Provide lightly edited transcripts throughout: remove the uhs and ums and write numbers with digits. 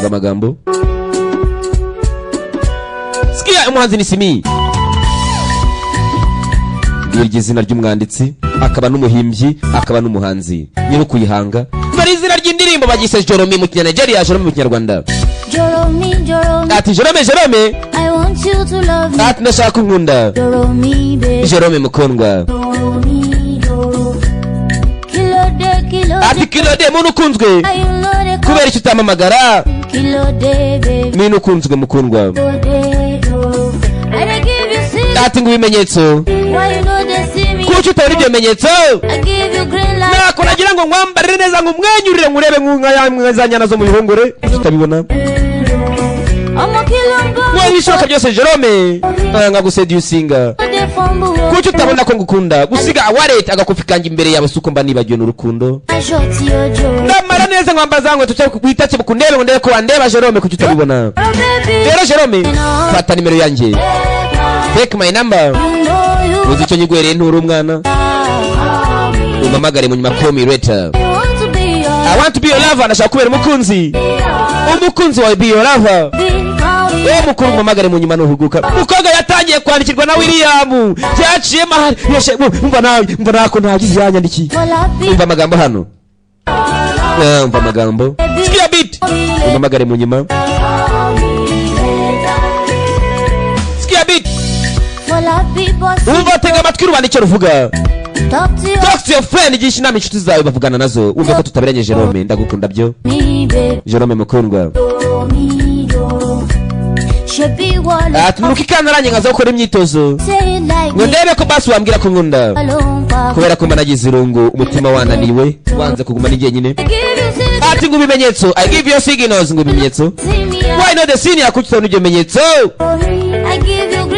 amagambo. Sikia umuhanzi ni Simi. Izina ry'umwanditsi akaba n'umuhimbyi akaba n'umuhanzi nyiri kuyihanga. Bari izina ry'indirimbo bagise Jerome mu Nigeria, Jerome mu Kinyarwanda. Jerome Jerome. Ati Jerome Jerome. I want you to love me. Ati ndashaka kunkunda. Jerome baby. Jerome mukundwa. Ati kilode muntu ukunzwe. Kubera icyo utamamagara. Kilode baby. Minu ukunzwe mukundwa. Ati ngo ibimenyetso. Kuki utabona ibyo bimenyetso? Nako nagira ngo nkwambarire neza ngo umwenyurire nkurebe nk'izanyana zo mu bihongore. Utabibona? Mwe bishoka byose Jerome ngaguseducinga. Kuki utabona ko ngukunda? Gusiga wallet agakofi kanje imbere yawe suko mba nibagiwe n'urukundo. Ndamara neza nkwambaza ngo tucye kwitache bukundebe ngo ndebe ko wandeba Jerome. Kuki utabibona? Rero Jerome fata nimero yanjye. Take my number. Uzi cyo nyigwereye nturi umwana. Umamagare mu nyuma call me later. I want to be your lover. Ndashaka kubera umukunzi. Umukunzi wawe be your lover. Mukuru umamagare mu nyuma nuhuguka. Mukoga yatangiye kwandikirwa na William. Cyaciye mahari. Umva nako ntagize yanyandikiye. Umva amagambo hano. Umva amagambo. Sikia beat. Umamagare mu nyuma. Sikia beat. Umva tega amatwi rubanda icyo ruvuga. Talk to your friend. Igisha inama inshuti zawe bavugana nazo. Umva ko tutaberanye Jerome. Ndagukunda byo. Jerome mukundwa. Ati nukikanaranye nkaza gukora imyitozo. Ngo ndebe ko basi wambwira ko nkunda. Kubera ko managize irungu umutima wananiwe. Wanze kuguma n'ingiye nyine. Ati ngo ibimenyetso. I give you signals ngo ibimenyetso. Why not the senior kuki n'ibyo bimenyetso? I give you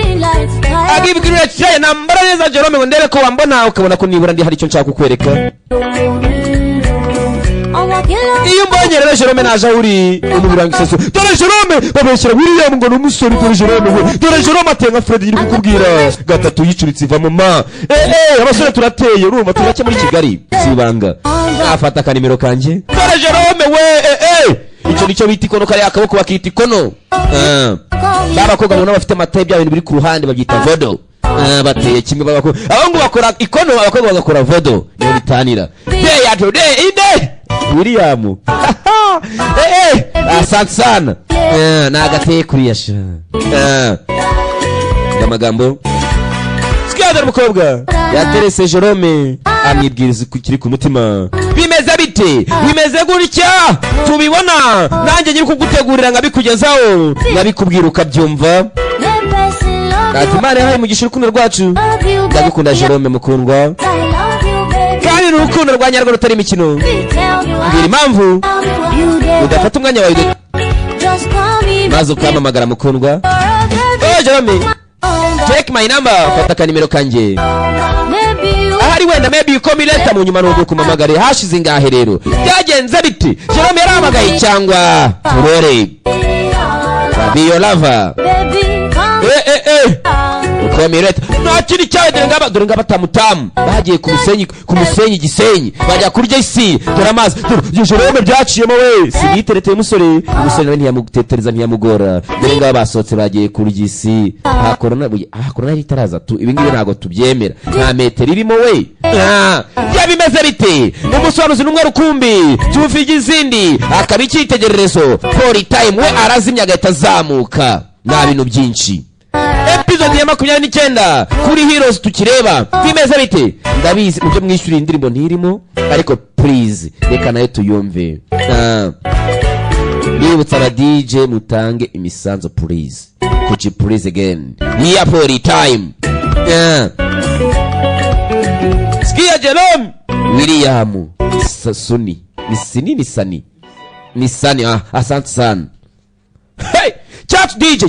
green light. Nambara neza Jerome ngo ndebe ko wambona ukabona ko nibura ndi hari icyo nshaka kukwereka. Iyo mbonye rero Jerome naje uri umubiranga iseso. Dore Jerome babeshyira William ngo n'umusore dore Jerome we. Dore Jerome atenga Fred yiri kukubwira gatatu yicuritse iva mama. Abasore turateye urumva turake muri Kigali. Sibanga. Afata kanimero kanje. Dore Jerome we icyo nicyo bita ikono kare akaboko bakita ikono. Baba koga ngo bafite amataye bya bintu biri ku ruhande babyita vodo. Bateye kimwe babako. Abahungu bakora ikono abakobwa bagakora vodo. Niyo bitanira. Day after day ide. William. Asante sana. Nagateye kuri yasha. Amagambo. Sikadar mukobwa. Yaterese Jerome. Amibwiriza kukiri ku mutima. Bimeze bite? Bimeze gutya. Tubibona. Nanjye nyiri kugutegurira ngabikugezaho. Ngabikubwira ukabyumva. Ati Imana yahaye umugisha urukundo rwacu. Ndagukunda Jerome mukundwa. Kandi urukundo rwa nyarwo rutari imikino. Mbwira impamvu udafata umwanya wawe maze ukamamagara mukundwa. Jerome take my number. Fata kanimero kanje. Ahari wenda maybe you call me later mu nyuma n'ubwo kumamagare. Hashize ngahe rero byagenze biti? Jerome yaramagaye cyangwa turore be your lover. Ukomereta nakiri cyawe dore ngaba tamutamu bagiye ku musenyi Gisenyi bajya kurya isi dore amazi Jerome byaciyemo we sinitereteye umusore nawe ntiyamutetereza ntiyamugora dore ngaba basohotse bagiye kurya isi hakorona ritaraza tu ibi ngibi ntago tubyemera nta metero irimo we yabimeze bite umusobanuzi n'umwe rukumbi cyufigi izindi akaba icyitegererezo for time we arazimya agahita azamuka nta bintu byinshi. Episode ya 29 kuri Heroes tukireba bimeze bite? Ndabizi mubyo mwishyura indirimbo ntirimo ariko please reka nayo tuyumve. Nibutsa aba DJ mutange imisanzo please. Kuki please again. Here for the time. Sikia Jerome William Suni ni Sani asante sana. Hey chat DJ